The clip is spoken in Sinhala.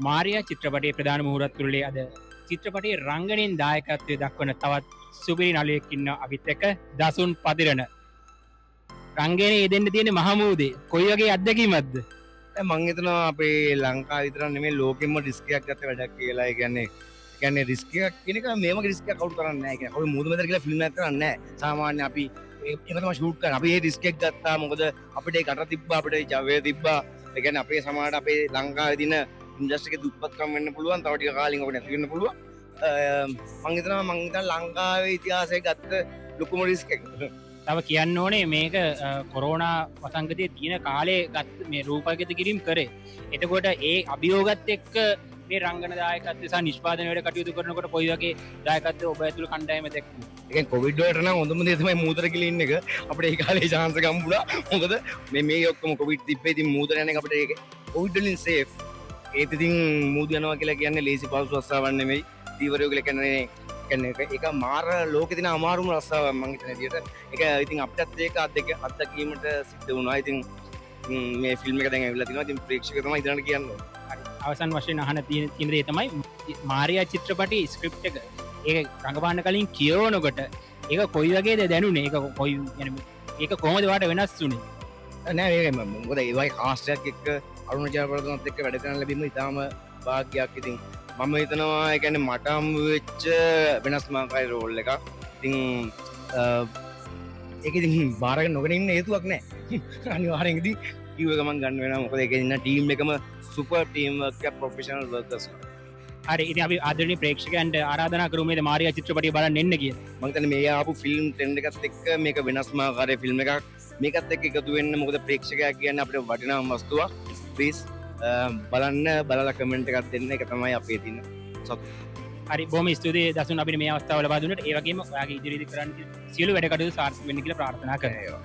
මාරියා චිත්‍රපටයේ ප්‍රධාන මුහුරත් තුළේ අද චිත්‍රපටයේ රංගනයෙන් දායකත්වය දක්වන තවත් සුපිරි නළුවෙක් ඉන්න අපිත් එක්ක දසුන් පතිරණ. රංගනයේ යෙදෙන්න තියෙන මහමූදේ කොයි වගේ අත්දැකීමක්ද? මං හිතනවා අපේ ලංකාව විතරක් නෙමෙයි ලෝකෙම රිස්ක් එකක් ගත්ත වැඩක් කියලා. ඒ කියන්නේ රිස්ක් එකක් කියන එක මේම රිස්ක් එකක් කවුරු කරන්නේ නැහැ. ඒ කියන්නේ අපි මුහුද මැදට කියලා ෆිල්ම් එකක් කරන්නේ නැහැ. සාමාන්‍ය අපි ඒක තමයි ෂූට් කරන්නේ. අපි මේ රිස්ක් එක ගත්තා. මොකද අපිට ඒ කට තිබ්බා, අපිට ඒ ජවය තිබ්බා. ඒ කියන්නේ අපේ සමාජයට අපේ ලංකාවේ දින ඉන්ඩස්ට්‍රි එකේ දුප්පත්කම් වෙන්න පුළුවන්. තව ටික කාලෙකින් ඔක නැති වෙන්න පුළුවන්. මං හිතනවා ලංකාවේ ඉතිහාසයේ ගත්ත ලොකුම රිස්ක් එක. තව කියන්න ඕනේ මේක කොරෝනා වසංගතයේ තියෙන කාලේ ගත් මේ රූපගත කිරීම කරේ. එතකොට ඒ අභියෝගත් එක්ක මේ රංගන දායකත්වය සහ නිෂ්පාදනය වැඩ කටයුතු කරනකොට කොයි වගේ දායකත්වය ඔබ ඇතුළු කණ්ඩායම දැක්වුවා? ඒ කියන්නේ කොවිඩ් වලට නම් හොඳම දේ තමයි මූදර කියලා ඉන්න එක. අපිට ඒ කාලේ chance එක හම්බුණා. මොකද මේ ඔක්කොම කොවිඩ් තිබ්බේ. ඉතින් මූදර යන එක අපිට ඒක කොවිඩ් වලින් සේෆ්. ඒත් ඉතින් මූද යනවා කියලා කියන්නේ ලේසි පහසු රස්සාවක් නෙමෙයි. දීවරයෝ කියලා කියන්නේ ඒක මාර ලෝකෙ දින අමාරුම රස්සාවක් මං හිතන විදියට. ඒක ඉතින් අපිටත් ඒක අත්දැකීමට සිද්ධ වුණා. ඉතින් මේ ෆිල්ම් එක දැන් ඇවිල්ලා තිනවා. ඉතින් ප්‍රේක්ෂකයෝ තමයි ඉදරට කියන්නේ. අවසන් වශයෙන් අහන තියෙන දේ තමයි මාරියා චිත්‍රපටයේ ස්ක්‍රිප්ට් එක ඒක රඟපාන්න කලින් කියවනකොට ඒක කොයි වගේද දැනුනේ? ඒක කොයි ඒක කොහොමද වාට වෙනස් වුනේ? නෑ ඒක මොකද ඒ වගේ කාස්ට් එකක් එක්ක අරුණ ජයවර්ධනත් එක්ක වැඩ කරන්න ලැබීම ඉතාම වාග්යක්. ඉතින් මම හිතනවා ඒ කියන්නේ මට හම්බ වෙච්ච වෙනස්මාකාරී රෝල් එකක්. ඉතින් ඒක ඉතින් බාරගෙන නොගෙන ඉන්න හේතුවක් නෑ. අනිවාර්යෙන් ඉතින් කිව්ව ගමන් ගන්න වෙනවා. මොකද ඒක ඉන්න ටීම් එකම සුපර් ටීම් වර්ක් එක ප්‍රොෆෙෂනල් වර්කර්ස්. හරි ඉතින් අපි ආදරණීය ප්‍රේක්ෂකයන්ට ආරාධනා කරමු මේ මාරියා චිත්‍රපටය බලන්න එන්න කියලා. මම හිතන්නේ මේ ආපු ෆිල්ම් ට්‍රෙන්ඩ් එකත් එක්ක මේක වෙනස්මාකාරී ෆිල්ම් එකක්. මේකත් එක්ක එකතු වෙන්න. මොකද ප්‍රේක්ෂකයා කියන්නේ අපිට වටිනාම වස්තුවක්. ප්ලීස් බලන්න බලලා කමෙන්ට් එකක් දෙන්න. ඒක තමයි අපේ තියෙන සතුට. හරි බොහොම ස්තුතියි දසුන් අපිට මේ අවස්ථාව ලබා දුන්නට. ඒ වගේම ඔයාගේ ඉදිරියට කරන්න සියලු වැඩ කටයුතු සාර්ථක වෙන්න කියලා ප්‍රාර්ථනා කරනවා.